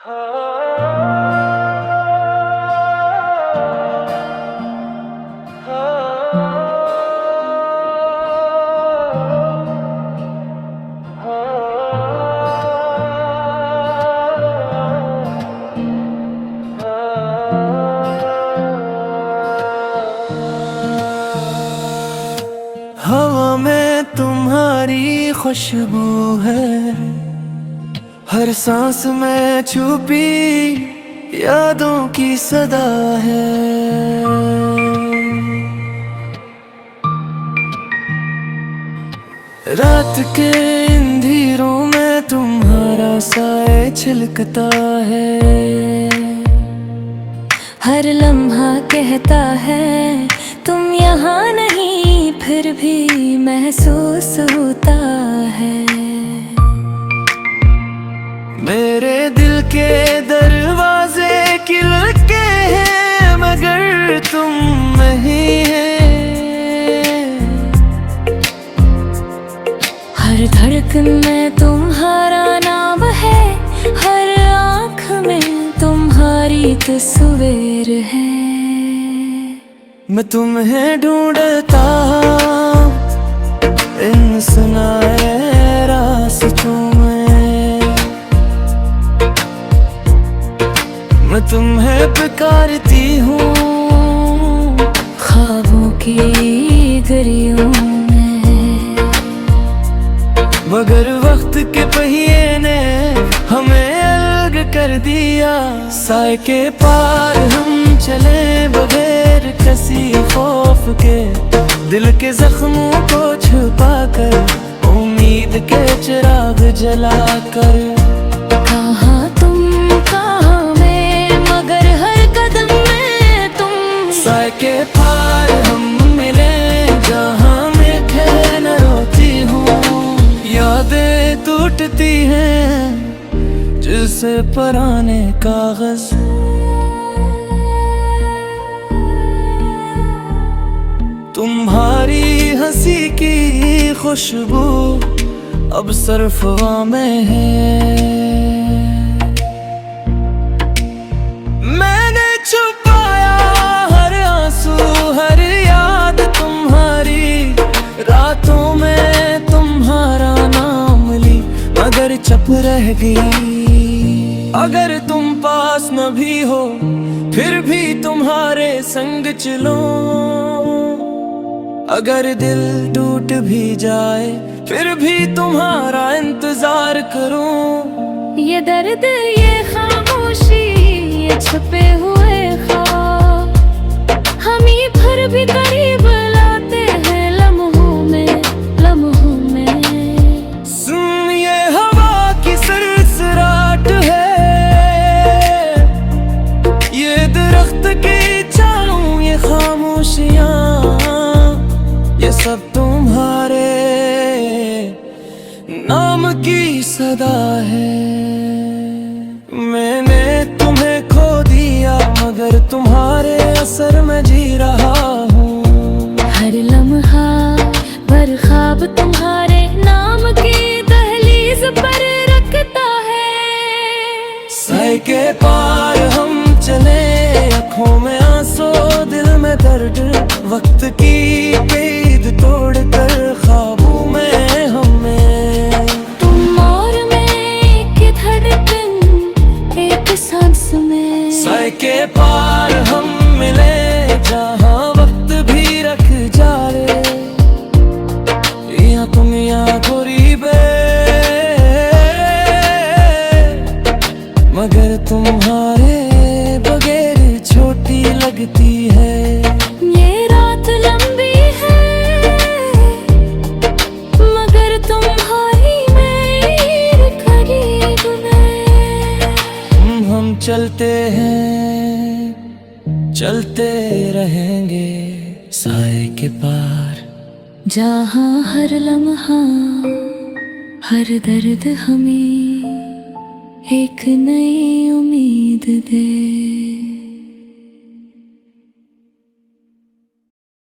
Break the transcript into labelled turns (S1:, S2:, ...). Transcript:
S1: हवा में तुम्हारी खुशबू है, हर सांस में छुपी यादों की सदा है। रात के अंधेरों में तुम्हारा साए छिलकता है,
S2: हर लम्हा कहता है तुम यहाँ नहीं, फिर भी महसूस होता है।
S1: मेरे दिल के दरवाजे खिलके हैं मगर तुम नहीं है।
S2: हर धड़कन में तुम्हारा नाम है, हर आँख में तुम्हारी तस्वीर है।
S1: मैं तुम्हें ढूंढता इन सुनाए रास्तों में, मैं तुम्हें पुकारती हूँ
S2: ख्वाबों की गलियों में।
S1: मगर वक्त के पहिए ने हमें अलग कर दिया, साए के पार हम चले बगैर किसी खौफ के, दिल के जख्मों को छुपाकर उम्मीद के चिराग जलाकर।
S2: कहाँ तुम कहाँ मैं, मगर हर कदम में तुम।
S1: साए के पार हम मिले जहाँ मैं खैर न रोती हूँ, यादें टूटती हैं जैसे पुराने कागज। तुम्हारी हंसी की खुशबू अब सिर्फ हवा में है। मैंने छुपाया हर आंसू हर याद तुम्हारी, रातों में तुम्हारा नाम ली मगर चुप रह गई। अगर तुम पास न भी हो फिर भी तुम्हारे संग चलो, अगर दिल टूट भी जाए फिर भी तुम्हारा इंतजार करूं।
S2: ये दर्द ये खामोशी ये छुपे हुए ख्वाब, हम ही फिर भी करीब लाते हैं लम्हों में लम्हों में।
S1: सुन ये हवा की सरसराहट है, ये दरख्त की छाँव ये खामोशियाँ, ये सब तुम्हारे नाम की सदा है। मैंने तुम्हें खो दिया मगर तुम्हारे असर में जी रहा हूँ।
S2: हर लम्हा भर ख्वाब तुम्हारे नाम की दहलीज पर रखता है।
S1: साए के पार हम चले, आँखों में आंसू दिल में दर्द, वक्त की कैद तोड़ कर ख्वाबों में हमें।
S2: तुम और मैं एक धड़कन एक सांस में।
S1: साए के पार हम मिले जहाँ वक्त भी रख जाए, या तुम या करीबे मगर तुम्हारे बगैर छोटी लगती है।
S2: ये रात लंबी है मगर तुम्हारी मेरे करीब में।
S1: हम चलते हैं चलते रहेंगे साए के पार,
S2: जहाँ हर लम्हा हर दर्द हमें एक नई उम्मीद दे।